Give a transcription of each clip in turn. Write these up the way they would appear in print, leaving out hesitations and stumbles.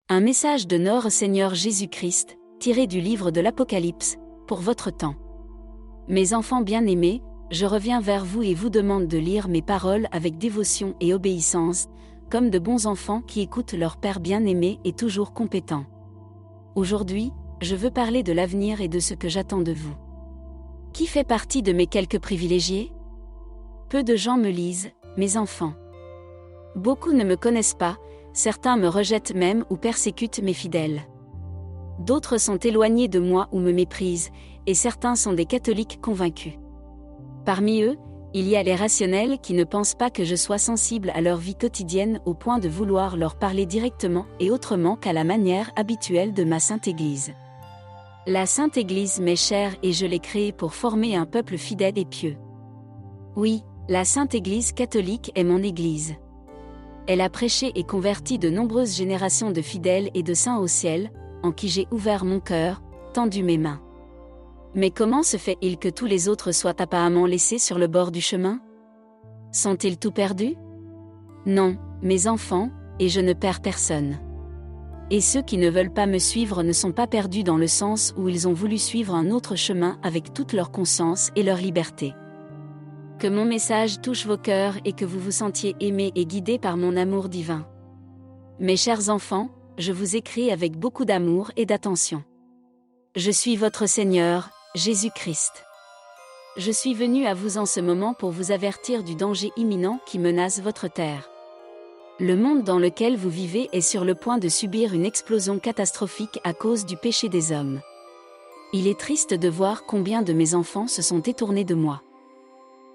Un message de notre Seigneur Jésus-Christ, tiré du livre de l'Apocalypse, pour votre temps. Mes enfants bien-aimés, je reviens vers vous et vous demande de lire mes paroles avec dévotion et obéissance, comme de bons enfants qui écoutent leur Père bien-aimé et toujours compétent. Aujourd'hui, je veux parler de l'avenir et de ce que j'attends de vous. Qui fait partie de mes quelques privilégiés? Peu de gens me lisent, mes enfants. Beaucoup ne me connaissent pas, certains me rejettent même ou persécutent mes fidèles. D'autres sont éloignés de moi ou me méprisent, et certains sont des catholiques convaincus. Parmi eux, il y a les rationnels qui ne pensent pas que je sois sensible à leur vie quotidienne au point de vouloir leur parler directement et autrement qu'à la manière habituelle de ma Sainte Église. La Sainte Église m'est chère et je l'ai créée pour former un peuple fidèle et pieux. Oui, la Sainte Église catholique est mon Église. Elle a prêché et converti de nombreuses générations de fidèles et de saints au ciel, en qui j'ai ouvert mon cœur, tendu mes mains. Mais comment se fait-il que tous les autres soient apparemment laissés sur le bord du chemin? Sont-ils tout perdus? Non, mes enfants, et je ne perds personne. Et ceux qui ne veulent pas me suivre ne sont pas perdus dans le sens où ils ont voulu suivre un autre chemin avec toute leur conscience et leur liberté. Que mon message touche vos cœurs et que vous vous sentiez aimés et guidés par mon amour divin. Mes chers enfants, je vous écris avec beaucoup d'amour et d'attention. Je suis votre Seigneur, Jésus-Christ. Je suis venu à vous en ce moment pour vous avertir du danger imminent qui menace votre terre. Le monde dans lequel vous vivez est sur le point de subir une explosion catastrophique à cause du péché des hommes. Il est triste de voir combien de mes enfants se sont détournés de moi.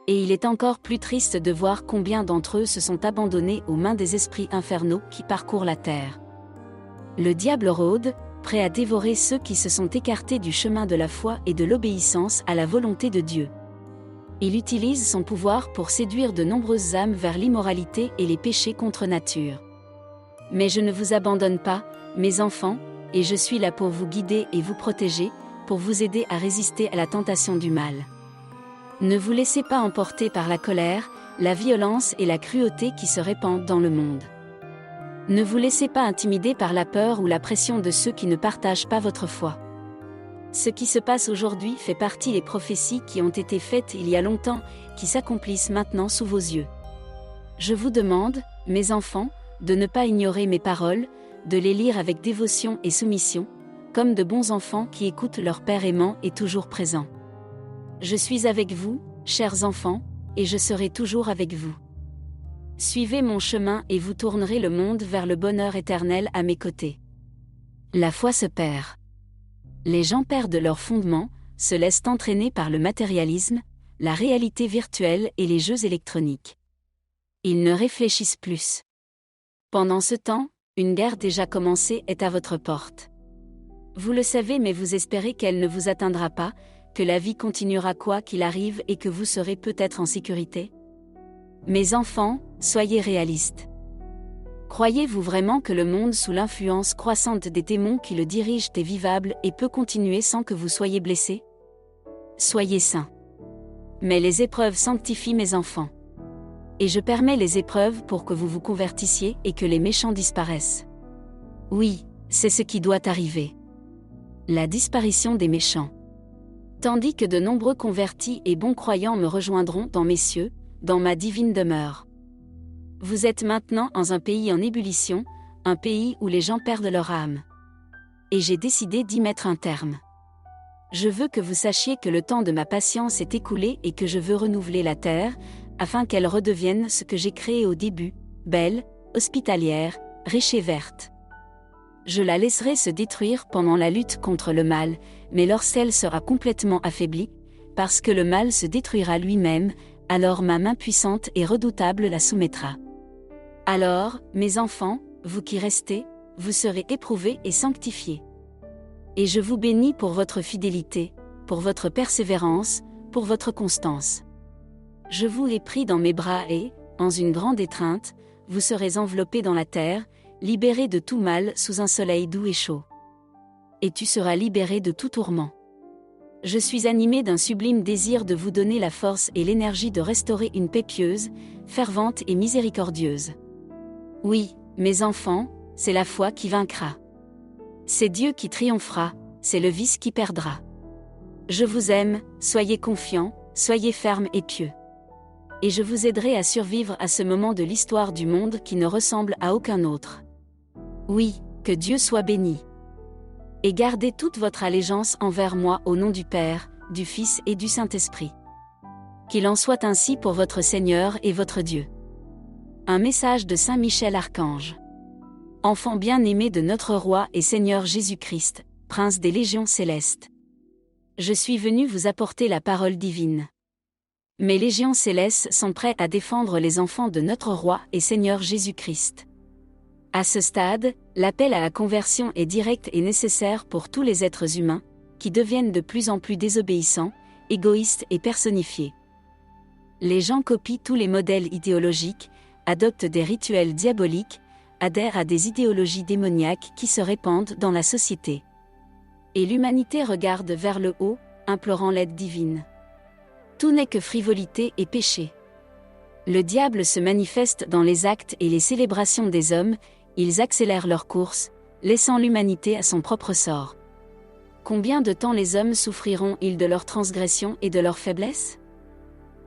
Et il est encore plus triste de voir combien d'entre eux se sont abandonnés aux mains des esprits infernaux qui parcourent la terre. Le diable rôde, prêt à dévorer ceux qui se sont écartés du chemin de la foi et de l'obéissance à la volonté de Dieu. Il utilise son pouvoir pour séduire de nombreuses âmes vers l'immoralité et les péchés contre nature. Mais je ne vous abandonne pas, mes enfants, et je suis là pour vous guider et vous protéger, pour vous aider à résister à la tentation du mal. Ne vous laissez pas emporter par la colère, la violence et la cruauté qui se répandent dans le monde. Ne vous laissez pas intimider par la peur ou la pression de ceux qui ne partagent pas votre foi. Ce qui se passe aujourd'hui fait partie des prophéties qui ont été faites il y a longtemps, qui s'accomplissent maintenant sous vos yeux. Je vous demande, mes enfants, de ne pas ignorer mes paroles, de les lire avec dévotion et soumission, comme de bons enfants qui écoutent leur Père aimant et toujours présent. Je suis avec vous, chers enfants, et je serai toujours avec vous. Suivez mon chemin et vous tournerez le monde vers le bonheur éternel à mes côtés. La foi se perd. Les gens perdent leur fondement, se laissent entraîner par le matérialisme, la réalité virtuelle et les jeux électroniques. Ils ne réfléchissent plus. Pendant ce temps, une guerre déjà commencée est à votre porte. Vous le savez mais vous espérez qu'elle ne vous atteindra pas, que la vie continuera quoi qu'il arrive et que vous serez peut-être en sécurité? Mes enfants, soyez réalistes. Croyez-vous vraiment que le monde sous l'influence croissante des démons qui le dirigent est vivable et peut continuer sans que vous soyez blessés? Soyez saints. Mais les épreuves sanctifient mes enfants. Et je permets les épreuves pour que vous vous convertissiez et que les méchants disparaissent. Oui, c'est ce qui doit arriver. La disparition des méchants. Tandis que de nombreux convertis et bons croyants me rejoindront dans mes cieux, dans ma divine demeure. Vous êtes maintenant dans un pays en ébullition, un pays où les gens perdent leur âme. Et j'ai décidé d'y mettre un terme. Je veux que vous sachiez que le temps de ma patience est écoulé et que je veux renouveler la terre, afin qu'elle redevienne ce que j'ai créé au début, belle, hospitalière, riche et verte. Je la laisserai se détruire pendant la lutte contre le mal, mais lorsqu'elle sera complètement affaiblie, parce que le mal se détruira lui-même, alors ma main puissante et redoutable la soumettra. Alors, mes enfants, vous qui restez, vous serez éprouvés et sanctifiés. Et je vous bénis pour votre fidélité, pour votre persévérance, pour votre constance. Je vous ai pris dans mes bras et, en une grande étreinte, vous serez enveloppés dans la terre, libérés de tout mal sous un soleil doux et chaud. Et tu seras libéré de tout tourment. Je suis animé d'un sublime désir de vous donner la force et l'énergie de restaurer une paix pieuse, fervente et miséricordieuse. Oui, mes enfants, c'est la foi qui vaincra. C'est Dieu qui triomphera, c'est le vice qui perdra. Je vous aime, soyez confiants, soyez fermes et pieux. Et je vous aiderai à survivre à ce moment de l'histoire du monde qui ne ressemble à aucun autre. Oui, que Dieu soit béni. Et gardez toute votre allégeance envers moi au nom du Père, du Fils et du Saint-Esprit. Qu'il en soit ainsi pour votre Seigneur et votre Dieu. Un message de Saint Michel Archange. Enfant bien-aimé de notre Roi et Seigneur Jésus-Christ, Prince des Légions célestes. Je suis venu vous apporter la parole divine. Mes légions célestes sont prêtes à défendre les enfants de notre Roi et Seigneur Jésus-Christ. À ce stade, l'appel à la conversion est direct et nécessaire pour tous les êtres humains, qui deviennent de plus en plus désobéissants, égoïstes et personnifiés. Les gens copient tous les modèles idéologiques, adoptent des rituels diaboliques, adhèrent à des idéologies démoniaques qui se répandent dans la société. Et l'humanité regarde vers le haut, implorant l'aide divine. Tout n'est que frivolité et péché. Le diable se manifeste dans les actes et les célébrations des hommes, ils accélèrent leur course, laissant l'humanité à son propre sort. Combien de temps les hommes souffriront-ils de leurs transgressions et de leurs faiblesses ?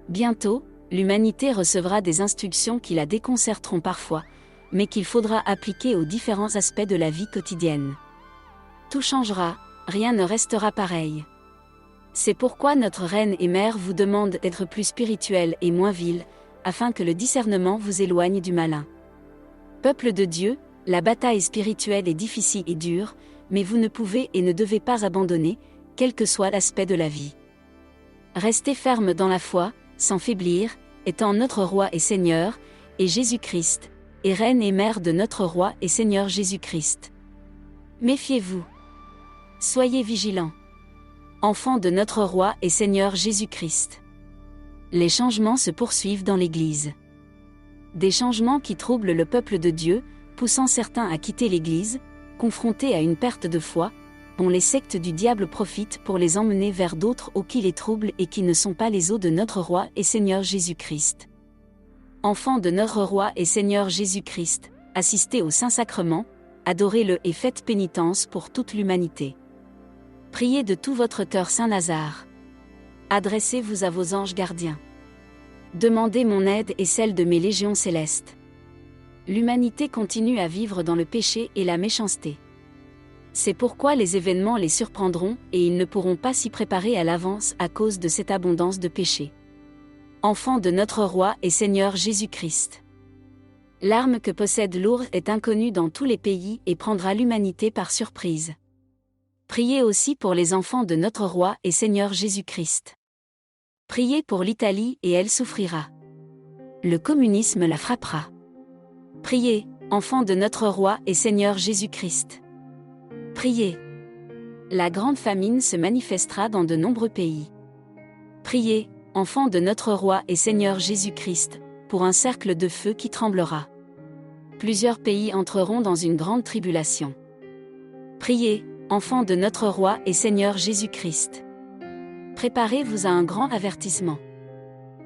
Bientôt, l'humanité recevra des instructions qui la déconcerteront parfois, mais qu'il faudra appliquer aux différents aspects de la vie quotidienne. Tout changera, rien ne restera pareil. C'est pourquoi notre Reine et Mère vous demande d'être plus spirituelle et moins vile, afin que le discernement vous éloigne du malin. Peuple de Dieu, la bataille spirituelle est difficile et dure, mais vous ne pouvez et ne devez pas abandonner, quel que soit l'aspect de la vie. Restez ferme dans la foi, sans faiblir, étant notre Roi et Seigneur, et Jésus-Christ, et Reine et Mère de notre Roi et Seigneur Jésus-Christ. Méfiez-vous. Soyez vigilants. Enfants de notre Roi et Seigneur Jésus-Christ. Les changements se poursuivent dans l'Église. Des changements qui troublent le peuple de Dieu, poussant certains à quitter l'Église, confrontés à une perte de foi, dont les sectes du diable profitent pour les emmener vers d'autres eaux qui les troublent et qui ne sont pas les eaux de notre Roi et Seigneur Jésus-Christ. Enfants de notre Roi et Seigneur Jésus-Christ, assistez au Saint-Sacrement, adorez-le et faites pénitence pour toute l'humanité. Priez de tout votre cœur Saint Lazare. Adressez-vous à vos anges gardiens. Demandez mon aide et celle de mes légions célestes. L'humanité continue à vivre dans le péché et la méchanceté. C'est pourquoi les événements les surprendront et ils ne pourront pas s'y préparer à l'avance à cause de cette abondance de péché. Enfants de notre Roi et Seigneur Jésus-Christ. L'arme que possède l'ours est inconnue dans tous les pays et prendra l'humanité par surprise. Priez aussi pour les enfants de notre Roi et Seigneur Jésus-Christ. Priez pour l'Italie et elle souffrira. Le communisme la frappera. Priez, enfants de notre Roi et Seigneur Jésus-Christ. Priez. La grande famine se manifestera dans de nombreux pays. Priez, enfants de notre Roi et Seigneur Jésus-Christ, pour un cercle de feu qui tremblera. Plusieurs pays entreront dans une grande tribulation. Priez, enfants de notre Roi et Seigneur Jésus-Christ. Préparez-vous à un grand avertissement.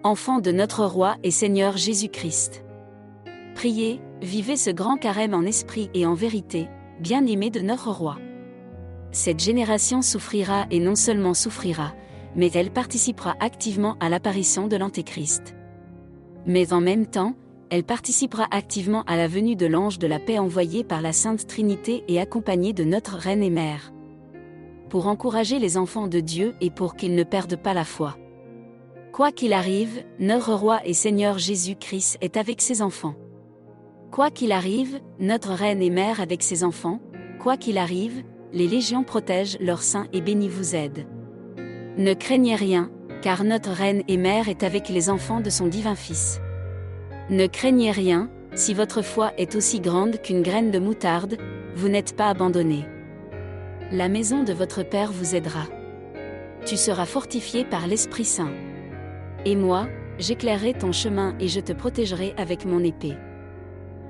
Enfants de notre Roi et Seigneur Jésus-Christ. Priez, vivez ce grand carême en esprit et en vérité, bien-aimés de notre Roi. Cette génération souffrira et non seulement souffrira, mais elle participera activement à l'apparition de l'Antéchrist. Mais en même temps, elle participera activement à la venue de l'ange de la paix envoyé par la Sainte Trinité et accompagné de notre Reine et Mère. Pour encourager les enfants de Dieu et pour qu'ils ne perdent pas la foi. Quoi qu'il arrive, notre Roi et Seigneur Jésus-Christ est avec ses enfants. Quoi qu'il arrive, notre Reine et Mère avec ses enfants, quoi qu'il arrive, les légions protègent leurs saints et bénis vous aident. Ne craignez rien, car notre Reine et Mère est avec les enfants de son divin Fils. Ne craignez rien, si votre foi est aussi grande qu'une graine de moutarde, vous n'êtes pas abandonnés. La maison de votre Père vous aidera. Tu seras fortifié par l'Esprit Saint. Et moi, j'éclairerai ton chemin et je te protégerai avec mon épée.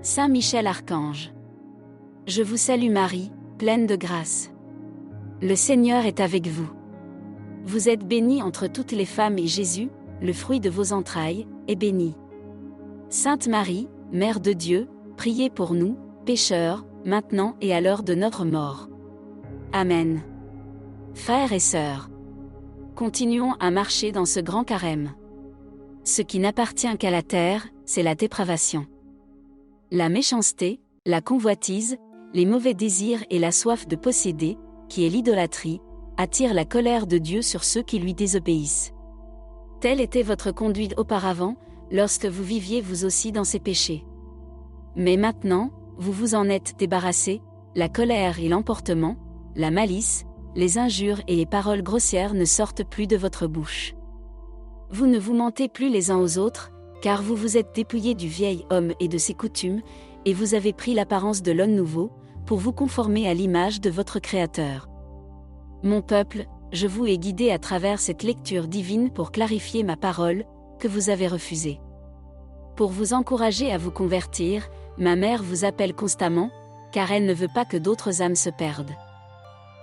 Saint Michel Archange. Je vous salue Marie, pleine de grâce. Le Seigneur est avec vous. Vous êtes bénie entre toutes les femmes et Jésus, le fruit de vos entrailles, est béni. Sainte Marie, Mère de Dieu, priez pour nous, pécheurs, maintenant et à l'heure de notre mort. Amen. Frères et sœurs, continuons à marcher dans ce grand carême. Ce qui n'appartient qu'à la terre, c'est la dépravation. La méchanceté, la convoitise, les mauvais désirs et la soif de posséder, qui est l'idolâtrie, attirent la colère de Dieu sur ceux qui lui désobéissent. Telle était votre conduite auparavant, lorsque vous viviez vous aussi dans ces péchés. Mais maintenant, vous vous en êtes débarrassés, la colère et l'emportement, la malice, les injures et les paroles grossières ne sortent plus de votre bouche. Vous ne vous mentez plus les uns aux autres, car vous vous êtes dépouillés du vieil homme et de ses coutumes, et vous avez pris l'apparence de l'homme nouveau, pour vous conformer à l'image de votre Créateur. Mon peuple, je vous ai guidé à travers cette lecture divine pour clarifier ma parole, que vous avez refusée. Pour vous encourager à vous convertir, ma mère vous appelle constamment, car elle ne veut pas que d'autres âmes se perdent.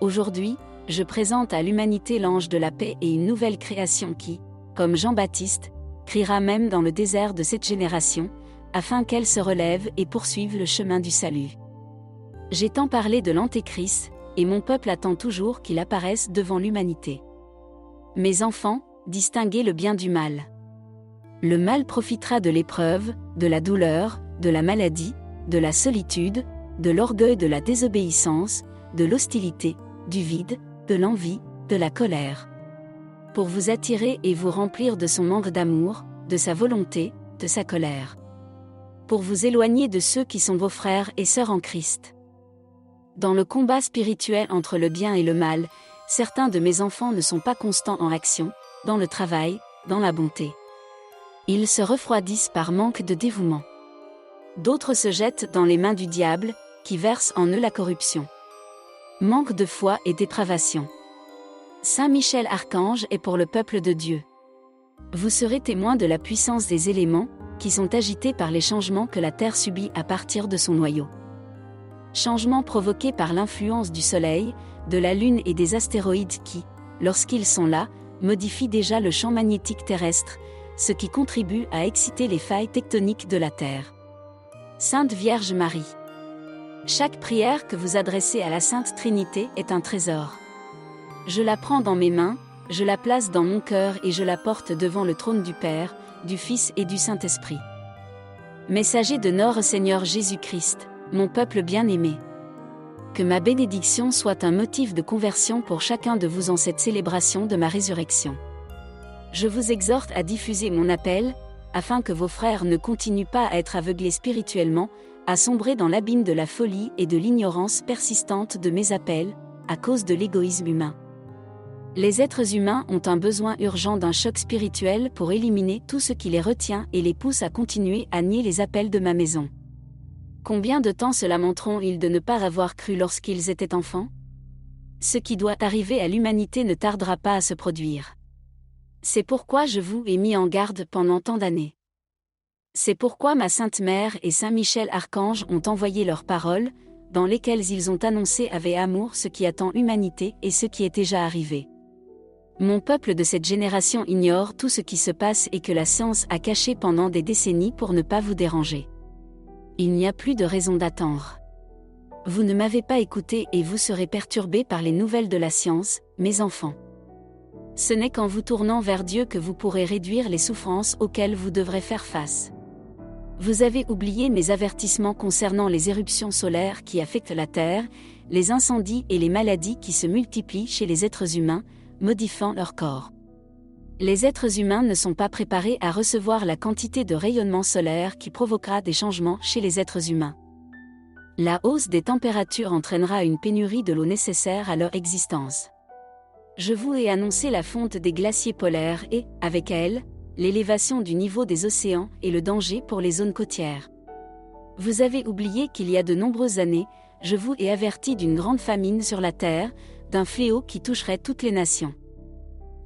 Aujourd'hui, je présente à l'humanité l'ange de la paix et une nouvelle création qui, comme Jean-Baptiste, criera même dans le désert de cette génération, afin qu'elle se relève et poursuive le chemin du salut. J'ai tant parlé de l'Antéchrist, et mon peuple attend toujours qu'il apparaisse devant l'humanité. Mes enfants, distinguez le bien du mal. Le mal profitera de l'épreuve, de la douleur, de la maladie, de la solitude, de l'orgueil, de la désobéissance, de l'hostilité, du vide, de l'envie, de la colère. Pour vous attirer et vous remplir de son manque d'amour, de sa volonté, de sa colère. Pour vous éloigner de ceux qui sont vos frères et sœurs en Christ. Dans le combat spirituel entre le bien et le mal, certains de mes enfants ne sont pas constants en action, dans le travail, dans la bonté. Ils se refroidissent par manque de dévouement. D'autres se jettent dans les mains du diable, qui verse en eux la corruption. Manque de foi et dépravation. Saint Michel Archange est pour le peuple de Dieu. Vous serez témoin de la puissance des éléments, qui sont agités par les changements que la Terre subit à partir de son noyau. Changements provoqués par l'influence du Soleil, de la Lune et des astéroïdes qui, lorsqu'ils sont là, modifient déjà le champ magnétique terrestre, ce qui contribue à exciter les failles tectoniques de la Terre. Sainte Vierge Marie. Chaque prière que vous adressez à la Sainte Trinité est un trésor. Je la prends dans mes mains, je la place dans mon cœur et je la porte devant le trône du Père, du Fils et du Saint-Esprit. Messager de notre Seigneur Jésus-Christ, mon peuple bien-aimé. Que ma bénédiction soit un motif de conversion pour chacun de vous en cette célébration de ma résurrection. Je vous exhorte à diffuser mon appel, afin que vos frères ne continuent pas à être aveuglés spirituellement, à sombrer dans l'abîme de la folie et de l'ignorance persistante de mes appels, à cause de l'égoïsme humain. Les êtres humains ont un besoin urgent d'un choc spirituel pour éliminer tout ce qui les retient et les pousse à continuer à nier les appels de ma maison. Combien de temps cela montreront-ils de ne pas avoir cru lorsqu'ils étaient enfants? Ce qui doit arriver à l'humanité ne tardera pas à se produire. C'est pourquoi je vous ai mis en garde pendant tant d'années. C'est pourquoi ma Sainte Mère et Saint Michel Archange ont envoyé leurs paroles, dans lesquelles ils ont annoncé avec amour ce qui attend l'humanité et ce qui est déjà arrivé. Mon peuple de cette génération ignore tout ce qui se passe et que la science a caché pendant des décennies pour ne pas vous déranger. Il n'y a plus de raison d'attendre. Vous ne m'avez pas écouté et vous serez perturbés par les nouvelles de la science, mes enfants. Ce n'est qu'en vous tournant vers Dieu que vous pourrez réduire les souffrances auxquelles vous devrez faire face. Vous avez oublié mes avertissements concernant les éruptions solaires qui affectent la Terre, les incendies et les maladies qui se multiplient chez les êtres humains, modifiant leur corps. Les êtres humains ne sont pas préparés à recevoir la quantité de rayonnement solaire qui provoquera des changements chez les êtres humains. La hausse des températures entraînera une pénurie de l'eau nécessaire à leur existence. Je vous ai annoncé la fonte des glaciers polaires et, avec elle, l'élévation du niveau des océans et le danger pour les zones côtières. Vous avez oublié qu'il y a de nombreuses années, je vous ai averti d'une grande famine sur la terre, d'un fléau qui toucherait toutes les nations.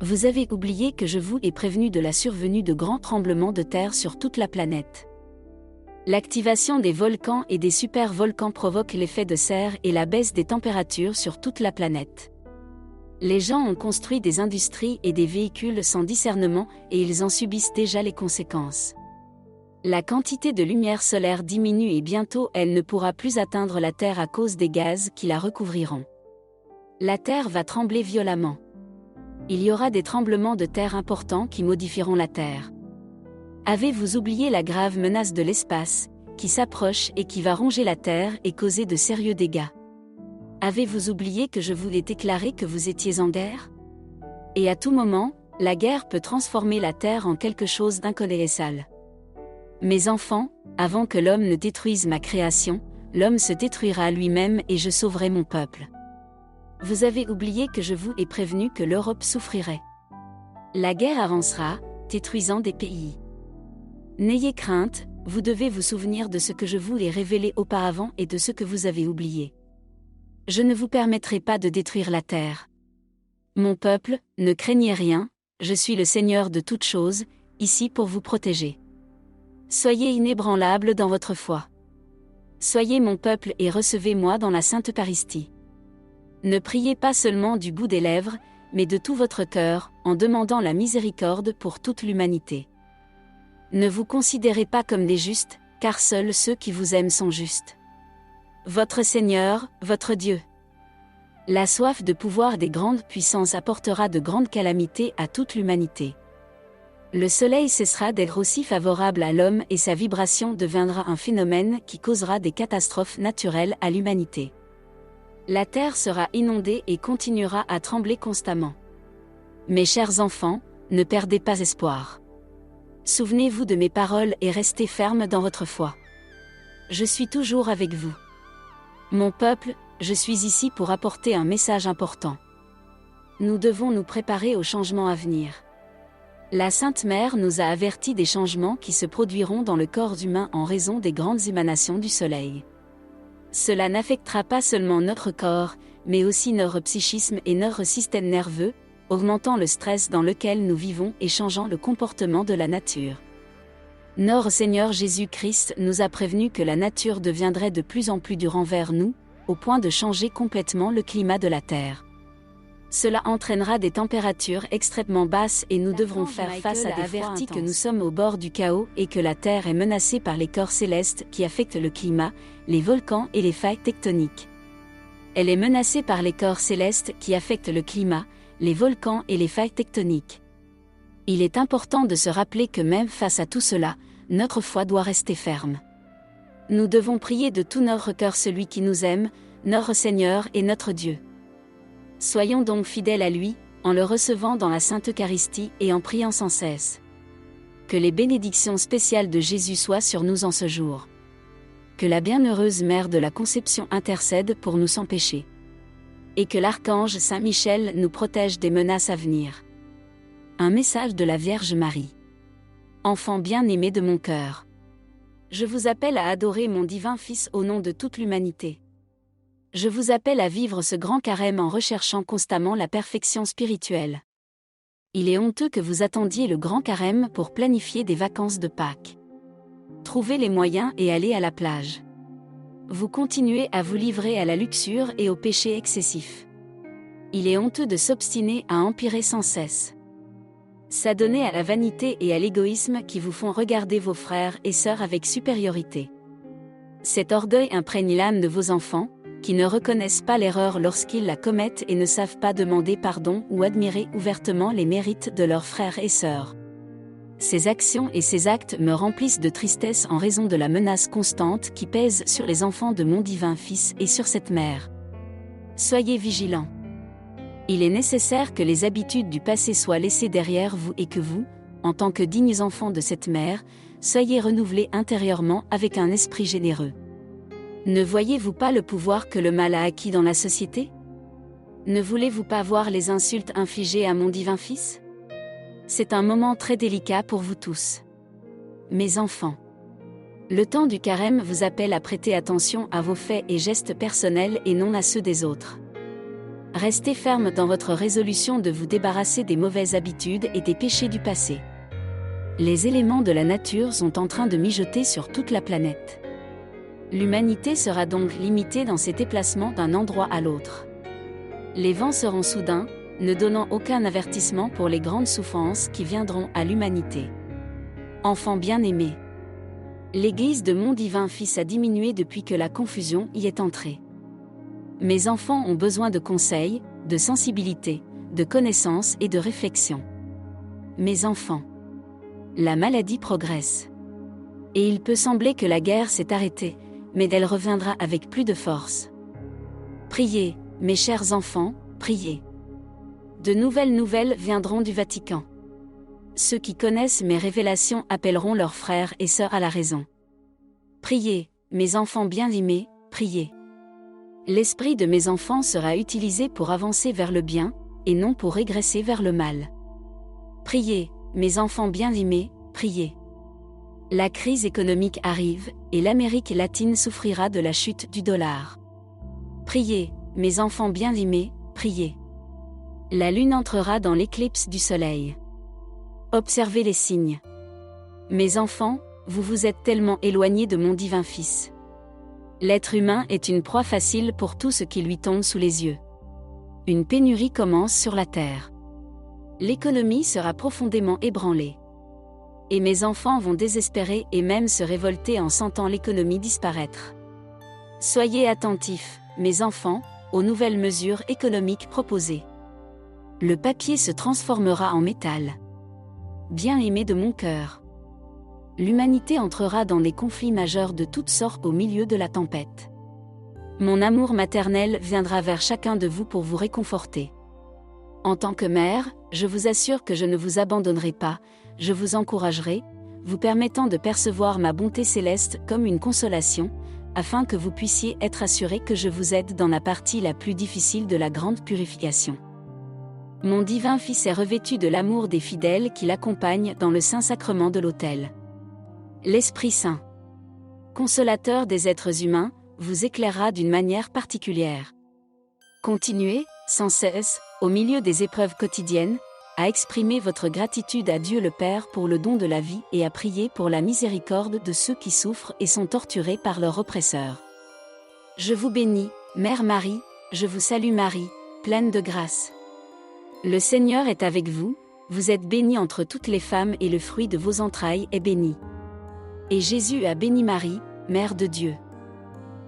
Vous avez oublié que je vous ai prévenu de la survenue de grands tremblements de terre sur toute la planète. L'activation des volcans et des supervolcans provoque l'effet de serre et la baisse des températures sur toute la planète. Les gens ont construit des industries et des véhicules sans discernement et ils en subissent déjà les conséquences. La quantité de lumière solaire diminue et bientôt elle ne pourra plus atteindre la Terre à cause des gaz qui la recouvriront. La terre va trembler violemment. Il y aura des tremblements de terre importants qui modifieront la terre. Avez-vous oublié la grave menace de l'espace, qui s'approche et qui va ronger la terre et causer de sérieux dégâts? Avez-vous oublié que je vous ai déclaré que vous étiez en guerre? Et à tout moment, la guerre peut transformer la terre en quelque chose d'inconnaissable. Mes enfants, avant que l'homme ne détruise ma création, l'homme se détruira lui-même et je sauverai mon peuple. Vous avez oublié que je vous ai prévenu que l'Europe souffrirait. La guerre avancera, détruisant des pays. N'ayez crainte, vous devez vous souvenir de ce que je vous ai révélé auparavant et de ce que vous avez oublié. Je ne vous permettrai pas de détruire la terre. Mon peuple, ne craignez rien, je suis le Seigneur de toutes choses, ici pour vous protéger. Soyez inébranlables dans votre foi. Soyez mon peuple et recevez-moi dans la Sainte Eucharistie. Ne priez pas seulement du bout des lèvres, mais de tout votre cœur, en demandant la miséricorde pour toute l'humanité. Ne vous considérez pas comme des justes, car seuls ceux qui vous aiment sont justes. Votre Seigneur, votre Dieu. La soif de pouvoir des grandes puissances apportera de grandes calamités à toute l'humanité. Le soleil cessera d'être aussi favorable à l'homme et sa vibration deviendra un phénomène qui causera des catastrophes naturelles à l'humanité. La terre sera inondée et continuera à trembler constamment. Mes chers enfants, ne perdez pas espoir. Souvenez-vous de mes paroles et restez fermes dans votre foi. Je suis toujours avec vous. Mon peuple, je suis ici pour apporter un message important. Nous devons nous préparer aux changements à venir. La Sainte Mère nous a avertis des changements qui se produiront dans le corps humain en raison des grandes émanations du Soleil. Cela n'affectera pas seulement notre corps, mais aussi notre psychisme et notre système nerveux, augmentant le stress dans lequel nous vivons et changeant le comportement de la nature. Notre Seigneur Jésus-Christ nous a prévenu que la nature deviendrait de plus en plus dure envers nous, au point de changer complètement le climat de la Terre. Cela entraînera des températures extrêmement basses et nous devrons faire face à des avertis que nous sommes au bord du chaos et que la Terre est menacée par les corps célestes qui affectent le climat, les volcans et les failles tectoniques. Elle est menacée par les corps célestes qui affectent le climat, les volcans et les failles tectoniques. Il est important de se rappeler que même face à tout cela, notre foi doit rester ferme. Nous devons prier de tout notre cœur celui qui nous aime, notre Seigneur et notre Dieu. Soyons donc fidèles à lui, en le recevant dans la Sainte Eucharistie et en priant sans cesse. Que les bénédictions spéciales de Jésus soient sur nous en ce jour. Que la bienheureuse Mère de la Conception intercède pour nous sans péché. Et que l'archange Saint Michel nous protège des menaces à venir. Un message de la Vierge Marie. Enfant bien-aimé de mon cœur. Je vous appelle à adorer mon divin Fils au nom de toute l'humanité. Je vous appelle à vivre ce grand carême en recherchant constamment la perfection spirituelle. Il est honteux que vous attendiez le grand carême pour planifier des vacances de Pâques. Trouvez les moyens et allez à la plage. Vous continuez à vous livrer à la luxure et au péché excessif. Il est honteux de s'obstiner à empirer sans cesse. S'adonner à la vanité et à l'égoïsme qui vous font regarder vos frères et sœurs avec supériorité. Cet orgueil imprègne l'âme de vos enfants, qui ne reconnaissent pas l'erreur lorsqu'ils la commettent et ne savent pas demander pardon ou admirer ouvertement les mérites de leurs frères et sœurs. Ces actions et ces actes me remplissent de tristesse en raison de la menace constante qui pèse sur les enfants de mon divin Fils et sur cette mère. Soyez vigilants. Il est nécessaire que les habitudes du passé soient laissées derrière vous et que vous, en tant que dignes enfants de cette mère, soyez renouvelés intérieurement avec un esprit généreux. Ne voyez-vous pas le pouvoir que le mal a acquis dans la société? Ne voulez-vous pas voir les insultes infligées à mon divin Fils? C'est un moment très délicat pour vous tous. Mes enfants. Le temps du carême vous appelle à prêter attention à vos faits et gestes personnels et non à ceux des autres. Restez ferme dans votre résolution de vous débarrasser des mauvaises habitudes et des péchés du passé. Les éléments de la nature sont en train de mijoter sur toute la planète. L'humanité sera donc limitée dans ses déplacements d'un endroit à l'autre. Les vents seront soudains, ne donnant aucun avertissement pour les grandes souffrances qui viendront à l'humanité. Enfants bien-aimés, l'Église de mon divin Fils a diminué depuis que la confusion y est entrée. Mes enfants ont besoin de conseils, de sensibilité, de connaissance et de réflexion. Mes enfants, la maladie progresse. Et il peut sembler que la guerre s'est arrêtée, mais elle reviendra avec plus de force. Priez, mes chers enfants, priez. De nouvelles nouvelles viendront du Vatican. Ceux qui connaissent mes révélations appelleront leurs frères et sœurs à la raison. Priez, mes enfants bien-aimés, priez. L'esprit de mes enfants sera utilisé pour avancer vers le bien, et non pour régresser vers le mal. Priez, mes enfants bien-aimés, priez. La crise économique arrive, et l'Amérique latine souffrira de la chute du dollar. Priez, mes enfants bien-aimés, priez. La lune entrera dans l'éclipse du soleil. Observez les signes. Mes enfants, vous vous êtes tellement éloignés de mon divin Fils. L'être humain est une proie facile pour tout ce qui lui tombe sous les yeux. Une pénurie commence sur la terre. L'économie sera profondément ébranlée. Et mes enfants vont désespérer et même se révolter en sentant l'économie disparaître. Soyez attentifs, mes enfants, aux nouvelles mesures économiques proposées. Le papier se transformera en métal. Bien-aimés de mon cœur. L'humanité entrera dans des conflits majeurs de toutes sortes au milieu de la tempête. Mon amour maternel viendra vers chacun de vous pour vous réconforter. En tant que mère, je vous assure que je ne vous abandonnerai pas, je vous encouragerai, vous permettant de percevoir ma bonté céleste comme une consolation, afin que vous puissiez être assurés que je vous aide dans la partie la plus difficile de la grande purification. Mon divin Fils est revêtu de l'amour des fidèles qui l'accompagnent dans le Saint-Sacrement de l'autel. L'Esprit Saint, consolateur des êtres humains, vous éclairera d'une manière particulière. Continuez, sans cesse, au milieu des épreuves quotidiennes, à exprimer votre gratitude à Dieu le Père pour le don de la vie et à prier pour la miséricorde de ceux qui souffrent et sont torturés par leurs oppresseurs. Je vous bénis, Mère Marie, je vous salue Marie, pleine de grâce. Le Seigneur est avec vous, vous êtes bénie entre toutes les femmes et le fruit de vos entrailles est béni. Et Jésus a béni Marie, Mère de Dieu.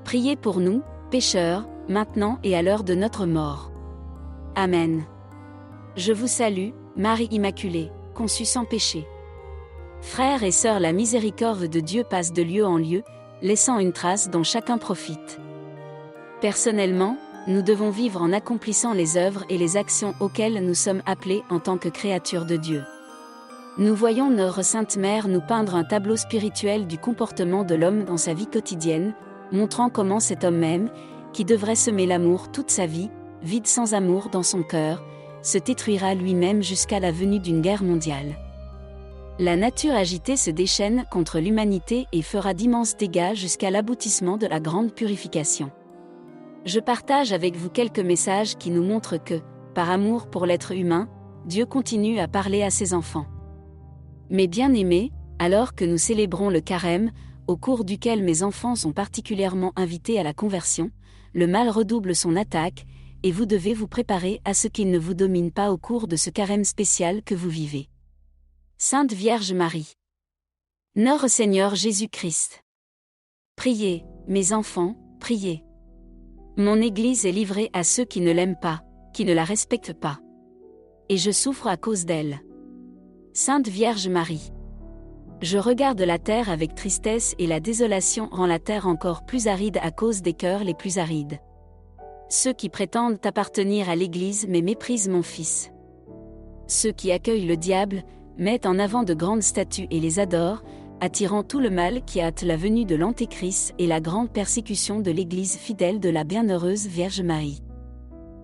Priez pour nous, pécheurs, maintenant et à l'heure de notre mort. Amen. Je vous salue, Marie Immaculée, conçue sans péché. Frères et sœurs, la miséricorde de Dieu passe de lieu en lieu, laissant une trace dont chacun profite. Personnellement, nous devons vivre en accomplissant les œuvres et les actions auxquelles nous sommes appelés en tant que créatures de Dieu. Nous voyons notre Sainte Mère nous peindre un tableau spirituel du comportement de l'homme dans sa vie quotidienne, montrant comment cet homme même, qui devrait semer l'amour toute sa vie, vide sans amour dans son cœur, se détruira lui-même jusqu'à la venue d'une guerre mondiale. La nature agitée se déchaîne contre l'humanité et fera d'immenses dégâts jusqu'à l'aboutissement de la grande purification. Je partage avec vous quelques messages qui nous montrent que, par amour pour l'être humain, Dieu continue à parler à ses enfants. Mes bien-aimés, alors que nous célébrons le carême, au cours duquel mes enfants sont particulièrement invités à la conversion, le mal redouble son attaque, et vous devez vous préparer à ce qu'il ne vous domine pas au cours de ce carême spécial que vous vivez. Sainte Vierge Marie, Notre Seigneur Jésus-Christ. Priez, mes enfants, priez. Mon Église est livrée à ceux qui ne l'aiment pas, qui ne la respectent pas. Et je souffre à cause d'elle. Sainte Vierge Marie. Je regarde la terre avec tristesse et la désolation rend la terre encore plus aride à cause des cœurs les plus arides. Ceux qui prétendent appartenir à l'Église mais méprisent mon Fils. Ceux qui accueillent le diable, mettent en avant de grandes statues et les adorent, attirant tout le mal qui hâte la venue de l'Antéchrist et la grande persécution de l'Église fidèle de la bienheureuse Vierge Marie.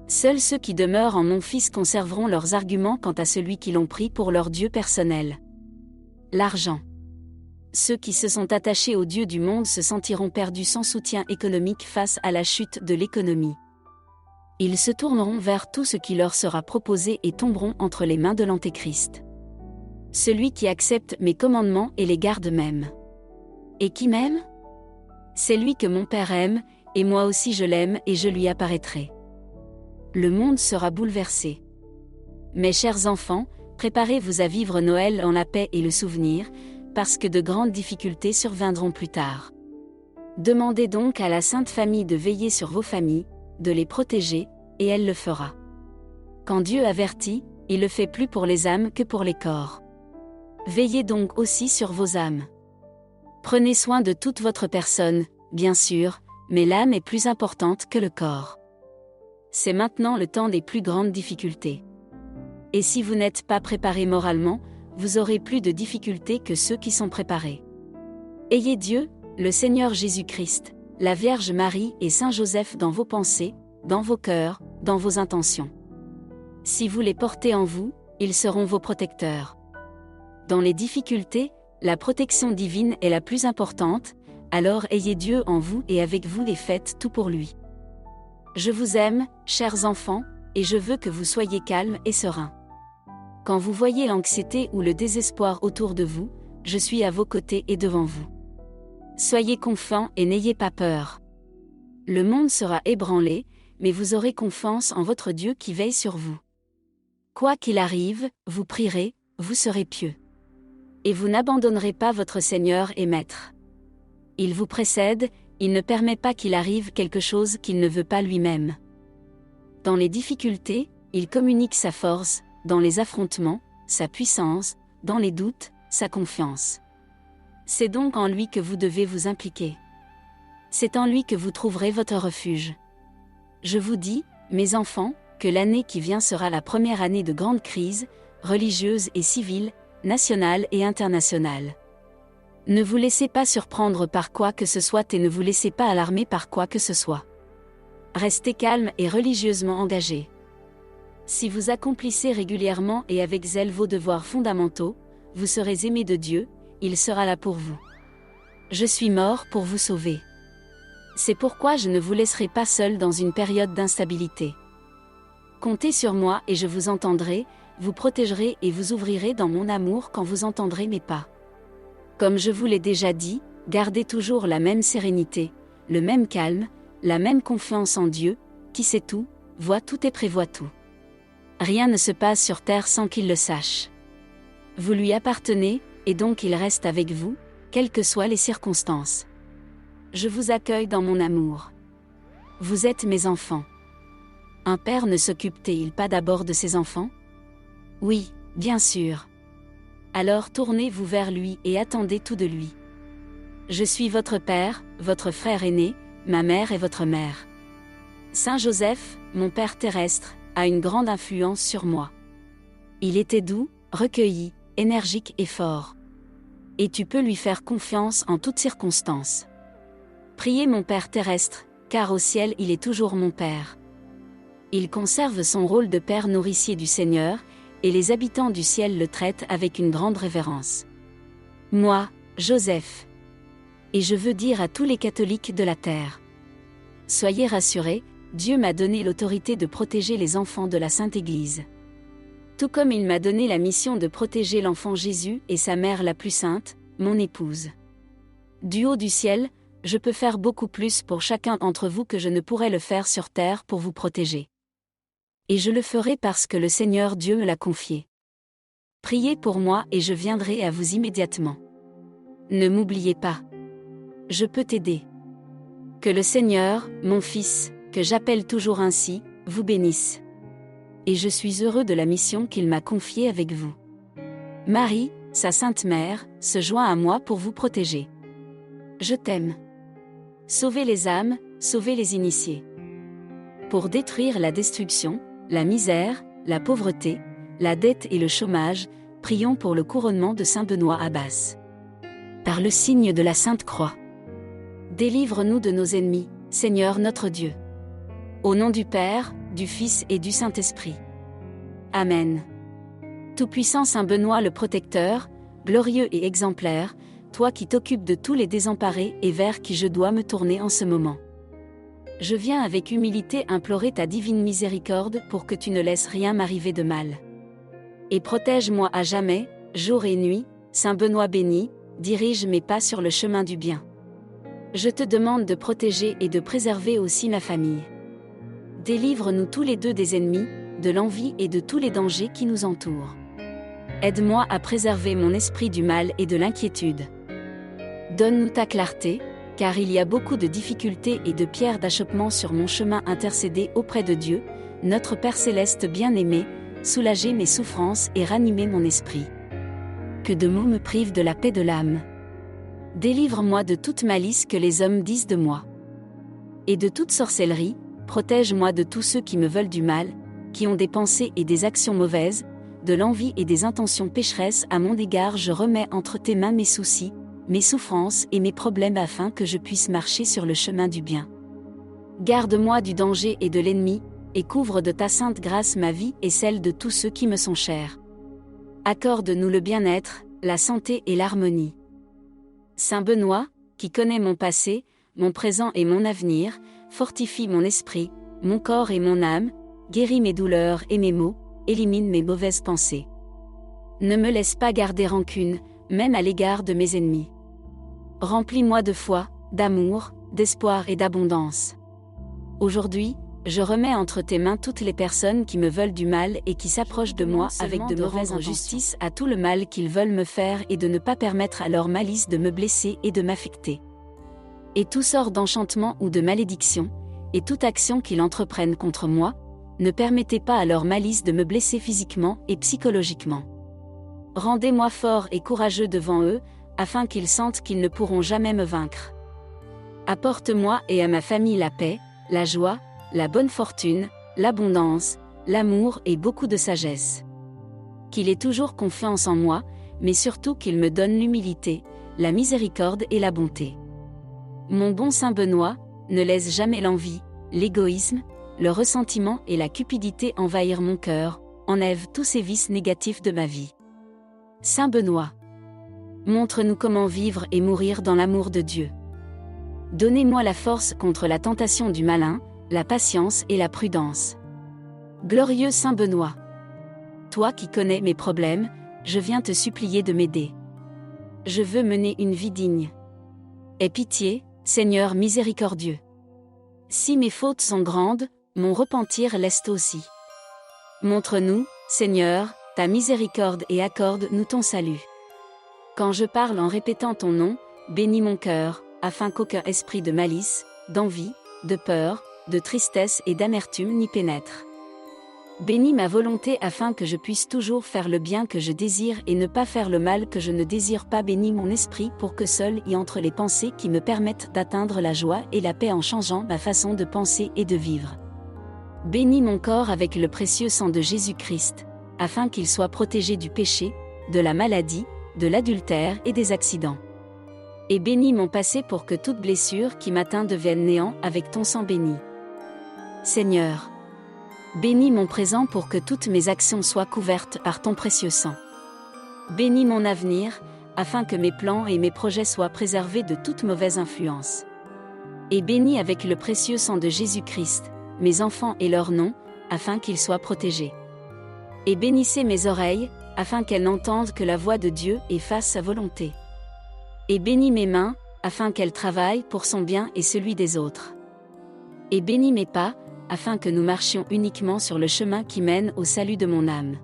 Seuls ceux qui demeurent en mon Fils conserveront leurs arguments quant à celui qui l'ont pris pour leur Dieu personnel. L'argent. Ceux qui se sont attachés au Dieu du monde se sentiront perdus sans soutien économique face à la chute de l'économie. Ils se tourneront vers tout ce qui leur sera proposé et tomberont entre les mains de l'Antéchrist. Celui qui accepte mes commandements et les garde m'aime. Et qui m'aime ? C'est lui que mon Père aime, et moi aussi je l'aime et je lui apparaîtrai. Le monde sera bouleversé. Mes chers enfants, préparez-vous à vivre Noël en la paix et le souvenir, parce que de grandes difficultés surviendront plus tard. Demandez donc à la Sainte Famille de veiller sur vos familles, de les protéger, et elle le fera. Quand Dieu avertit, il le fait plus pour les âmes que pour les corps. Veillez donc aussi sur vos âmes. Prenez soin de toute votre personne, bien sûr, mais l'âme est plus importante que le corps. C'est maintenant le temps des plus grandes difficultés. Et si vous n'êtes pas préparé moralement, vous aurez plus de difficultés que ceux qui sont préparés. Ayez Dieu, le Seigneur Jésus-Christ, la Vierge Marie et Saint Joseph dans vos pensées, dans vos cœurs, dans vos intentions. Si vous les portez en vous, ils seront vos protecteurs. Dans les difficultés, la protection divine est la plus importante, alors ayez Dieu en vous et avec vous et faites tout pour lui. Je vous aime, chers enfants, et je veux que vous soyez calmes et sereins. Quand vous voyez l'anxiété ou le désespoir autour de vous, je suis à vos côtés et devant vous. Soyez confiants et n'ayez pas peur. Le monde sera ébranlé, mais vous aurez confiance en votre Dieu qui veille sur vous. Quoi qu'il arrive, vous prierez, vous serez pieux. Et vous n'abandonnerez pas votre Seigneur et Maître. Il vous précède, il ne permet pas qu'il arrive quelque chose qu'il ne veut pas lui-même. Dans les difficultés, il communique sa force, dans les affrontements, sa puissance, dans les doutes, sa confiance. C'est donc en lui que vous devez vous impliquer. C'est en lui que vous trouverez votre refuge. Je vous dis, mes enfants, que l'année qui vient sera la première année de grande crise, religieuse et civile, nationale et internationale. Ne vous laissez pas surprendre par quoi que ce soit et ne vous laissez pas alarmer par quoi que ce soit. Restez calme et religieusement engagé. Si vous accomplissez régulièrement et avec zèle vos devoirs fondamentaux, vous serez aimé de Dieu, il sera là pour vous. Je suis mort pour vous sauver. C'est pourquoi je ne vous laisserai pas seul dans une période d'instabilité. Comptez sur moi et je vous entendrai, vous protégerai et vous ouvrirez dans mon amour quand vous entendrez mes pas. Comme je vous l'ai déjà dit, gardez toujours la même sérénité, le même calme, la même confiance en Dieu, qui sait tout, voit tout et prévoit tout. Rien ne se passe sur terre sans qu'il le sache. Vous lui appartenez, et donc il reste avec vous, quelles que soient les circonstances. Je vous accueille dans mon amour. Vous êtes mes enfants. Un père ne s'occupe-t-il pas d'abord de ses enfants ? Oui, bien sûr. Alors tournez-vous vers lui et attendez tout de lui. Je suis votre père, votre frère aîné, ma mère et votre mère. Saint Joseph, mon père terrestre, a une grande influence sur moi. Il était doux, recueilli, énergique et fort. Et tu peux lui faire confiance en toutes circonstances. Priez mon Père terrestre, car au ciel il est toujours mon Père. Il conserve son rôle de Père nourricier du Seigneur, et les habitants du ciel le traitent avec une grande révérence. Moi, Joseph. Et je veux dire à tous les catholiques de la terre. Soyez rassurés, Dieu m'a donné l'autorité de protéger les enfants de la Sainte Église. Tout comme il m'a donné la mission de protéger l'enfant Jésus et sa mère la plus sainte, mon épouse. Du haut du ciel, je peux faire beaucoup plus pour chacun d'entre vous que je ne pourrais le faire sur terre pour vous protéger. Et je le ferai parce que le Seigneur Dieu me l'a confié. Priez pour moi et je viendrai à vous immédiatement. Ne m'oubliez pas. Je peux t'aider. Que le Seigneur, mon Fils, que j'appelle toujours ainsi, vous bénisse. Et je suis heureux de la mission qu'il m'a confiée avec vous. Marie, sa Sainte Mère, se joint à moi pour vous protéger. Je t'aime. Sauvez les âmes, sauvez les initiés. Pour détruire la destruction, la misère, la pauvreté, la dette et le chômage, prions pour le couronnement de Saint Benoît Abbas. Par le signe de la Sainte Croix. Délivre-nous de nos ennemis, Seigneur notre Dieu. Au nom du Père, du Fils et du Saint-Esprit. Amen. Tout-puissant Saint Benoît le protecteur, glorieux et exemplaire, toi qui t'occupes de tous les désemparés et vers qui je dois me tourner en ce moment. Je viens avec humilité implorer ta divine miséricorde pour que tu ne laisses rien m'arriver de mal. Et protège-moi à jamais, jour et nuit, Saint Benoît béni, dirige mes pas sur le chemin du bien. Je te demande de protéger et de préserver aussi ma famille. Délivre-nous tous les deux des ennemis, de l'envie et de tous les dangers qui nous entourent. Aide-moi à préserver mon esprit du mal et de l'inquiétude. Donne-nous ta clarté, car il y a beaucoup de difficultés et de pierres d'achoppement sur mon chemin intercédé auprès de Dieu, notre Père céleste bien-aimé, soulagez mes souffrances et ranimez mon esprit. Que de maux me privent de la paix de l'âme. Délivre-moi de toute malice que les hommes disent de moi. Et de toute sorcellerie, protège-moi de tous ceux qui me veulent du mal, qui ont des pensées et des actions mauvaises, de l'envie et des intentions pécheresses à mon égard. Je remets entre tes mains mes soucis, mes souffrances et mes problèmes afin que je puisse marcher sur le chemin du bien. Garde-moi du danger et de l'ennemi, et couvre de ta sainte grâce ma vie et celle de tous ceux qui me sont chers. Accorde-nous le bien-être, la santé et l'harmonie. Saint Benoît, qui connaît mon passé, mon présent et mon avenir, fortifie mon esprit, mon corps et mon âme, guéris mes douleurs et mes maux, élimine mes mauvaises pensées. Ne me laisse pas garder rancune, même à l'égard de mes ennemis. Remplis-moi de foi, d'amour, d'espoir et d'abondance. Aujourd'hui, je remets entre tes mains toutes les personnes qui me veulent du mal et qui s'approchent de moi avec de mauvaises intentions. Justice à tout le mal qu'ils veulent me faire et de ne pas permettre à leur malice de me blesser et de m'affecter. Et tout sort d'enchantement ou de malédiction, et toute action qu'ils entreprennent contre moi, ne permettez pas à leur malice de me blesser physiquement et psychologiquement. Rendez-moi fort et courageux devant eux, afin qu'ils sentent qu'ils ne pourront jamais me vaincre. Apporte-moi et à ma famille la paix, la joie, la bonne fortune, l'abondance, l'amour et beaucoup de sagesse. Qu'il ait toujours confiance en moi, mais surtout qu'il me donne l'humilité, la miséricorde et la bonté. Mon bon Saint Benoît, ne laisse jamais l'envie, l'égoïsme, le ressentiment et la cupidité envahir mon cœur, enlève tous ces vices négatifs de ma vie. Saint Benoît, montre-nous comment vivre et mourir dans l'amour de Dieu. Donnez-moi la force contre la tentation du malin, la patience et la prudence. Glorieux Saint Benoît, toi qui connais mes problèmes, je viens te supplier de m'aider. Je veux mener une vie digne. Aie pitié, Seigneur miséricordieux. Si mes fautes sont grandes, mon repentir l'est aussi. Montre-nous, Seigneur, ta miséricorde et accorde-nous ton salut. Quand je parle en répétant ton nom, bénis mon cœur, afin qu'aucun esprit de malice, d'envie, de peur, de tristesse et d'amertume n'y pénètre. Bénis ma volonté afin que je puisse toujours faire le bien que je désire et ne pas faire le mal que je ne désire pas. Bénis mon esprit pour que seul y entrent les pensées qui me permettent d'atteindre la joie et la paix en changeant ma façon de penser et de vivre. Bénis mon corps avec le précieux sang de Jésus-Christ, afin qu'il soit protégé du péché, de la maladie, de l'adultère et des accidents. Et bénis mon passé pour que toute blessure qui m'atteint devienne néant avec ton sang béni. Seigneur, bénis mon présent pour que toutes mes actions soient couvertes par ton précieux sang. Bénis mon avenir, afin que mes plans et mes projets soient préservés de toute mauvaise influence. Et bénis avec le précieux sang de Jésus-Christ, mes enfants et leurs noms, afin qu'ils soient protégés. Et bénissez mes oreilles, afin qu'elles n'entendent que la voix de Dieu et fassent sa volonté. Et bénis mes mains, afin qu'elles travaillent pour son bien et celui des autres. Et bénis mes pas, afin que nous marchions uniquement sur le chemin qui mène au salut de mon âme.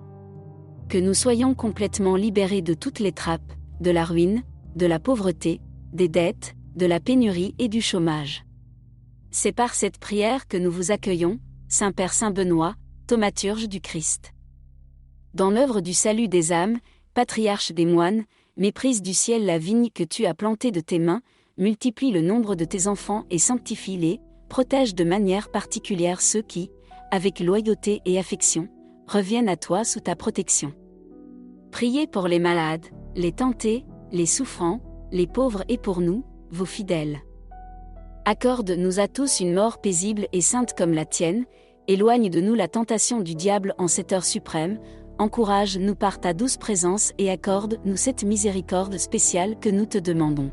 Que nous soyons complètement libérés de toutes les trappes, de la ruine, de la pauvreté, des dettes, de la pénurie et du chômage. C'est par cette prière que nous vous accueillons, Saint-Père Saint Benoît, thaumaturge du Christ. Dans l'œuvre du salut des âmes, patriarche des moines, méprise du ciel la vigne que tu as plantée de tes mains, multiplie le nombre de tes enfants et sanctifie-les, protège de manière particulière ceux qui, avec loyauté et affection, reviennent à toi sous ta protection. Priez pour les malades, les tentés, les souffrants, les pauvres et pour nous, vos fidèles. Accorde-nous à tous une mort paisible et sainte comme la tienne, éloigne de nous la tentation du diable en cette heure suprême, encourage-nous par ta douce présence et accorde-nous cette miséricorde spéciale que nous te demandons.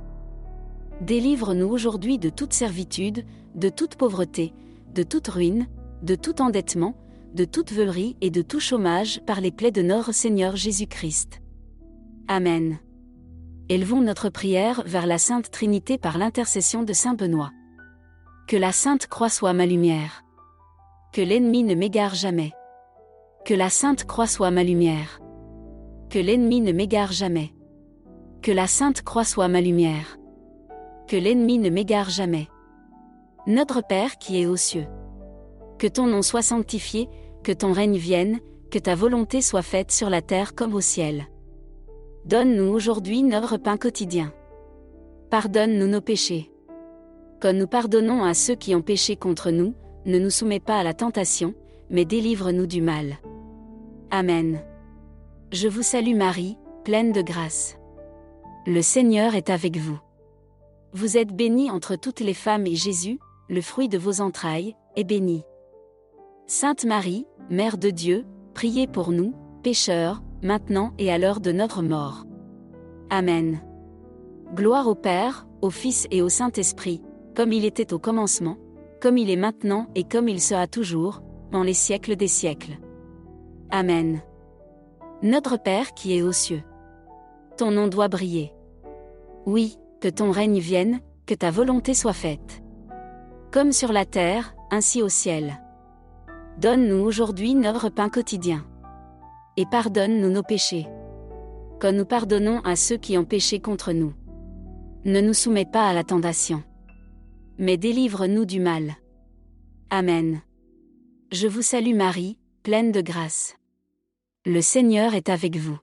Délivre-nous aujourd'hui de toute servitude, de toute pauvreté, de toute ruine, de tout endettement, de toute veulerie et de tout chômage par les plaies de notre Seigneur Jésus-Christ. Amen. Élevons notre prière vers la Sainte Trinité par l'intercession de Saint Benoît. Que la Sainte Croix soit ma lumière. Que l'ennemi ne m'égare jamais. Que la Sainte Croix soit ma lumière. Que l'ennemi ne m'égare jamais. Que la Sainte Croix soit ma lumière. Que l'ennemi ne m'égare jamais. Notre Père qui es aux cieux. Que ton nom soit sanctifié, que ton règne vienne, que ta volonté soit faite sur la terre comme au ciel. Donne-nous aujourd'hui notre pain quotidien. Pardonne-nous nos péchés. Comme nous pardonnons à ceux qui ont péché contre nous, ne nous soumets pas à la tentation, mais délivre-nous du mal. Amen. Je vous salue Marie, pleine de grâce. Le Seigneur est avec vous. Vous êtes bénie entre toutes les femmes et Jésus, le fruit de vos entrailles, est béni. Sainte Marie, Mère de Dieu, priez pour nous, pécheurs, maintenant et à l'heure de notre mort. Amen. Gloire au Père, au Fils et au Saint-Esprit, comme il était au commencement, comme il est maintenant et comme il sera toujours, dans les siècles des siècles. Amen. Notre Père qui es aux cieux. Ton nom doit briller. Oui, que ton règne vienne, que ta volonté soit faite. Comme sur la terre, ainsi au ciel. Donne-nous aujourd'hui notre pain quotidien. Et pardonne-nous nos péchés. Comme nous pardonnons à ceux qui ont péché contre nous. Ne nous soumets pas à la tentation. Mais délivre-nous du mal. Amen. Je vous salue Marie, pleine de grâce. Le Seigneur est avec vous.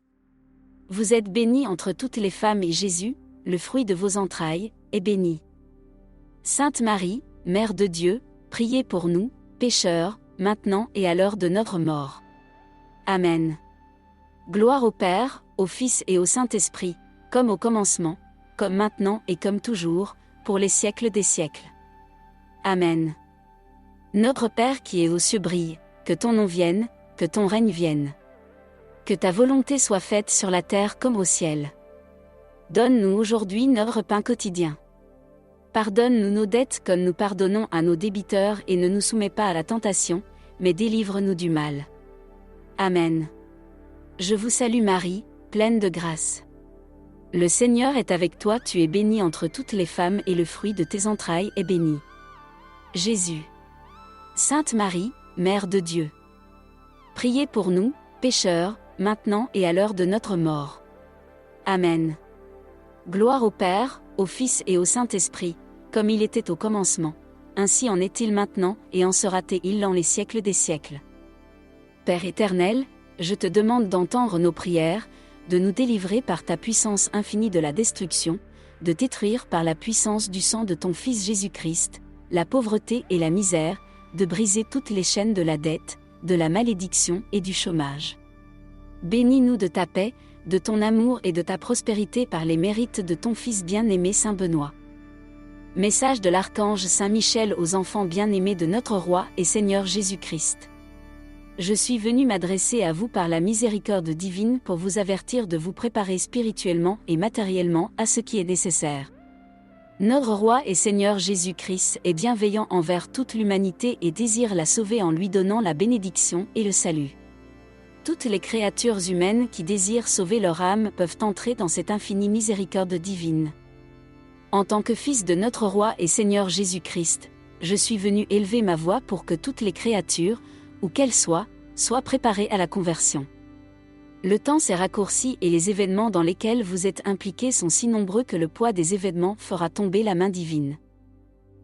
Vous êtes bénie entre toutes les femmes et Jésus, le fruit de vos entrailles, est béni. Sainte Marie, Mère de Dieu, priez pour nous, pécheurs, maintenant et à l'heure de notre mort. Amen. Gloire au Père, au Fils et au Saint-Esprit, comme au commencement, comme maintenant et comme toujours, pour les siècles des siècles. Amen. Notre Père qui es aux cieux brille, que ton nom vienne, que ton règne vienne. Que ta volonté soit faite sur la terre comme au ciel. Donne-nous aujourd'hui notre pain quotidien. Pardonne-nous nos dettes comme nous pardonnons à nos débiteurs et ne nous soumets pas à la tentation, mais délivre-nous du mal. Amen. Je vous salue Marie, pleine de grâce. Le Seigneur est avec toi, tu es bénie entre toutes les femmes et le fruit de tes entrailles est béni. Jésus. Sainte Marie, Mère de Dieu. Priez pour nous, pécheurs, maintenant et à l'heure de notre mort. Amen. Gloire au Père, au Fils et au Saint-Esprit, comme il était au commencement, ainsi en est-il maintenant et en sera-t-il dans les siècles des siècles. Père éternel, je te demande d'entendre nos prières, de nous délivrer par ta puissance infinie de la destruction, de détruire par la puissance du sang de ton Fils Jésus-Christ, la pauvreté et la misère, de briser toutes les chaînes de la dette, de la malédiction et du chômage. Bénis-nous de ta paix, de ton amour et de ta prospérité par les mérites de ton Fils bien-aimé Saint Benoît. Message de l'archange Saint Michel aux enfants bien-aimés de notre Roi et Seigneur Jésus-Christ. Je suis venu m'adresser à vous par la miséricorde divine pour vous avertir de vous préparer spirituellement et matériellement à ce qui est nécessaire. Notre Roi et Seigneur Jésus-Christ est bienveillant envers toute l'humanité et désire la sauver en lui donnant la bénédiction et le salut. Toutes les créatures humaines qui désirent sauver leur âme peuvent entrer dans cette infinie miséricorde divine. En tant que fils de notre Roi et Seigneur Jésus-Christ, je suis venu élever ma voix pour que toutes les créatures, où qu'elles soient préparées à la conversion. Le temps s'est raccourci et les événements dans lesquels vous êtes impliqués sont si nombreux que le poids des événements fera tomber la main divine.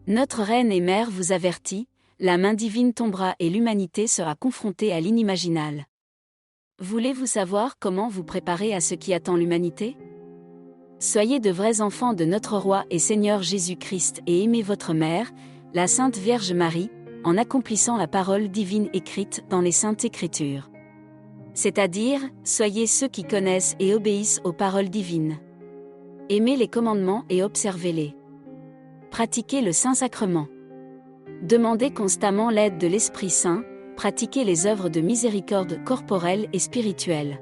Notre Reine et Mère vous avertit, la main divine tombera et l'humanité sera confrontée à l'inimaginable. Voulez-vous savoir comment vous préparer à ce qui attend l'humanité ? Soyez de vrais enfants de notre Roi et Seigneur Jésus-Christ et aimez votre Mère, la Sainte Vierge Marie, en accomplissant la parole divine écrite dans les Saintes Écritures. C'est-à-dire, soyez ceux qui connaissent et obéissent aux paroles divines. Aimez les commandements et observez-les. Pratiquez le Saint-Sacrement. Demandez constamment l'aide de l'Esprit Saint, pratiquez les œuvres de miséricorde corporelle et spirituelle.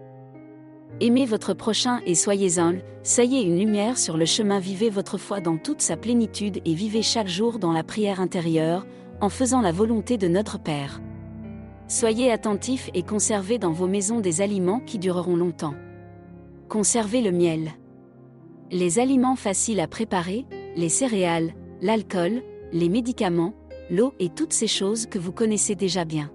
Aimez votre prochain et soyez humbles, soyez une lumière sur le chemin, vivez votre foi dans toute sa plénitude et vivez chaque jour dans la prière intérieure, en faisant la volonté de notre Père. Soyez attentifs et conservez dans vos maisons des aliments qui dureront longtemps. Conservez le miel. Les aliments faciles à préparer, les céréales, l'alcool, les médicaments, l'eau et toutes ces choses que vous connaissez déjà bien.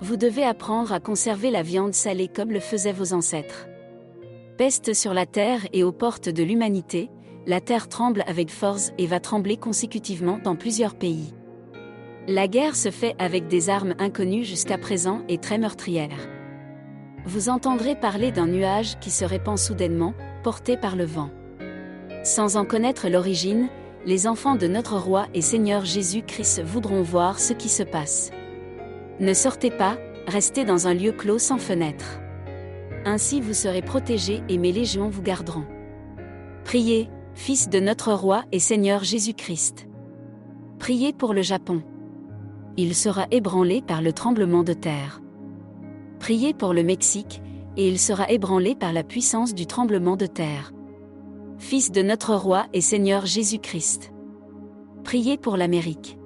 Vous devez apprendre à conserver la viande salée comme le faisaient vos ancêtres. Peste sur la terre et aux portes de l'humanité, la terre tremble avec force et va trembler consécutivement dans plusieurs pays. La guerre se fait avec des armes inconnues jusqu'à présent et très meurtrières. Vous entendrez parler d'un nuage qui se répand soudainement, porté par le vent. Sans en connaître l'origine, les enfants de notre Roi et Seigneur Jésus-Christ voudront voir ce qui se passe. Ne sortez pas, restez dans un lieu clos sans fenêtre. Ainsi vous serez protégés et mes légions vous garderont. Priez, Fils de notre Roi et Seigneur Jésus-Christ. Priez pour le Japon. Il sera ébranlé par le tremblement de terre. Priez pour le Mexique, et il sera ébranlé par la puissance du tremblement de terre. Fils de notre Roi et Seigneur Jésus-Christ. Priez pour l'Amérique.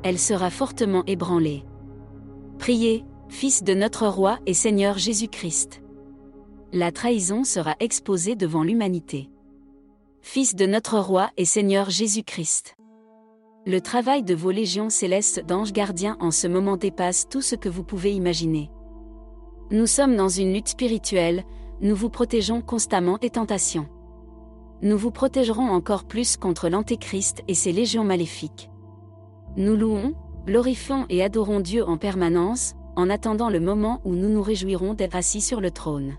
Elle sera fortement ébranlée. Priez, Fils de notre Roi et Seigneur Jésus-Christ. La trahison sera exposée devant l'humanité. Fils de notre Roi et Seigneur Jésus-Christ. Le travail de vos légions célestes d'anges gardiens en ce moment dépasse tout ce que vous pouvez imaginer. Nous sommes dans une lutte spirituelle, nous vous protégeons constamment des tentations. Nous vous protégerons encore plus contre l'Antéchrist et ses légions maléfiques. Nous louons, glorifions et adorons Dieu en permanence, en attendant le moment où nous nous réjouirons d'être assis sur le trône.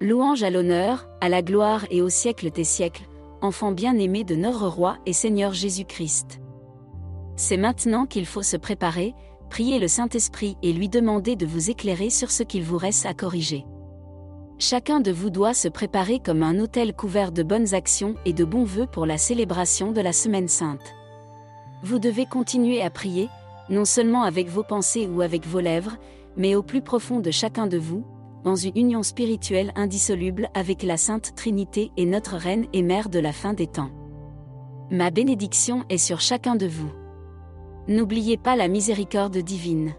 Louange à l'honneur, à la gloire et au siècle des siècles, enfants bien-aimés de notre Roi et Seigneur Jésus-Christ. C'est maintenant qu'il faut se préparer, prier le Saint-Esprit et lui demander de vous éclairer sur ce qu'il vous reste à corriger. Chacun de vous doit se préparer comme un autel couvert de bonnes actions et de bons vœux pour la célébration de la Semaine Sainte. Vous devez continuer à prier, non seulement avec vos pensées ou avec vos lèvres, mais au plus profond de chacun de vous, dans une union spirituelle indissoluble avec la Sainte Trinité et notre Reine et Mère de la fin des temps. Ma bénédiction est sur chacun de vous. N'oubliez pas la miséricorde divine.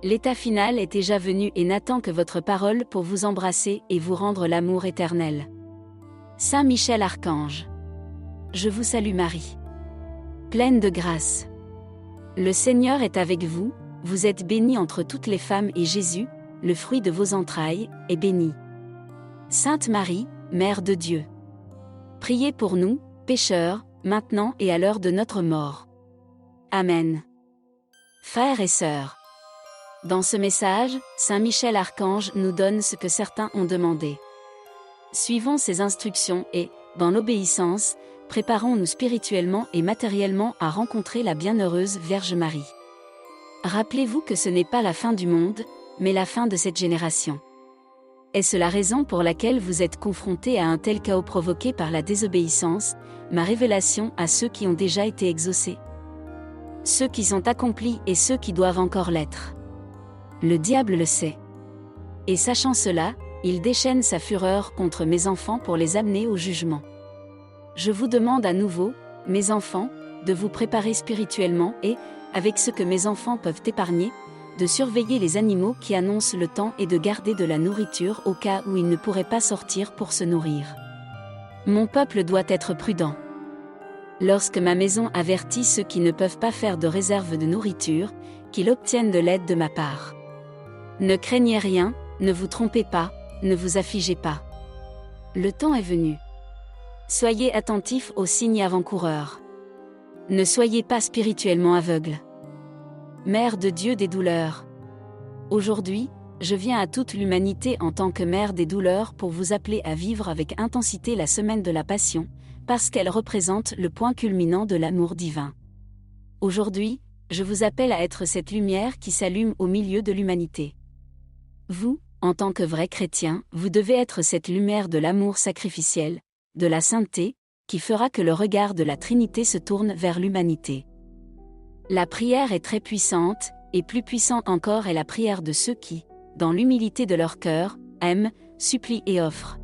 L'état final est déjà venu et n'attend que votre parole pour vous embrasser et vous rendre l'amour éternel. Saint Michel Archange. Je vous salue Marie. Pleine de grâce. Le Seigneur est avec vous, vous êtes bénie entre toutes les femmes et Jésus, le fruit de vos entrailles, est béni. Sainte Marie, Mère de Dieu. Priez pour nous, pécheurs, maintenant et à l'heure de notre mort. Amen. Frères et sœurs. Dans ce message, Saint Michel Archange nous donne ce que certains ont demandé. Suivons ses instructions et, dans l'obéissance, préparons-nous spirituellement et matériellement à rencontrer la bienheureuse Vierge Marie. Rappelez-vous que ce n'est pas la fin du monde, mais la fin de cette génération. Est-ce la raison pour laquelle vous êtes confrontés à un tel chaos provoqué par la désobéissance, ma révélation à ceux qui ont déjà été exaucés? Ceux qui sont accomplis et ceux qui doivent encore l'être. Le diable le sait. Et sachant cela, il déchaîne sa fureur contre mes enfants pour les amener au jugement. Je vous demande à nouveau, mes enfants, de vous préparer spirituellement et, avec ce que mes enfants peuvent épargner, de surveiller les animaux qui annoncent le temps et de garder de la nourriture au cas où ils ne pourraient pas sortir pour se nourrir. Mon peuple doit être prudent. Lorsque ma maison avertit ceux qui ne peuvent pas faire de réserve de nourriture, qu'ils obtiennent de l'aide de ma part. Ne craignez rien, ne vous trompez pas, ne vous affligez pas. Le temps est venu. Soyez attentifs aux signes avant-coureurs. Ne soyez pas spirituellement aveugles. Mère de Dieu des douleurs. Aujourd'hui, je viens à toute l'humanité en tant que Mère des douleurs pour vous appeler à vivre avec intensité la semaine de la Passion, parce qu'elle représente le point culminant de l'amour divin. Aujourd'hui, je vous appelle à être cette lumière qui s'allume au milieu de l'humanité. Vous, en tant que vrais chrétiens, vous devez être cette lumière de l'amour sacrificiel, de la sainteté, qui fera que le regard de la Trinité se tourne vers l'humanité. La prière est très puissante, et plus puissante encore est la prière de ceux qui, dans l'humilité de leur cœur, aiment, supplient et offrent.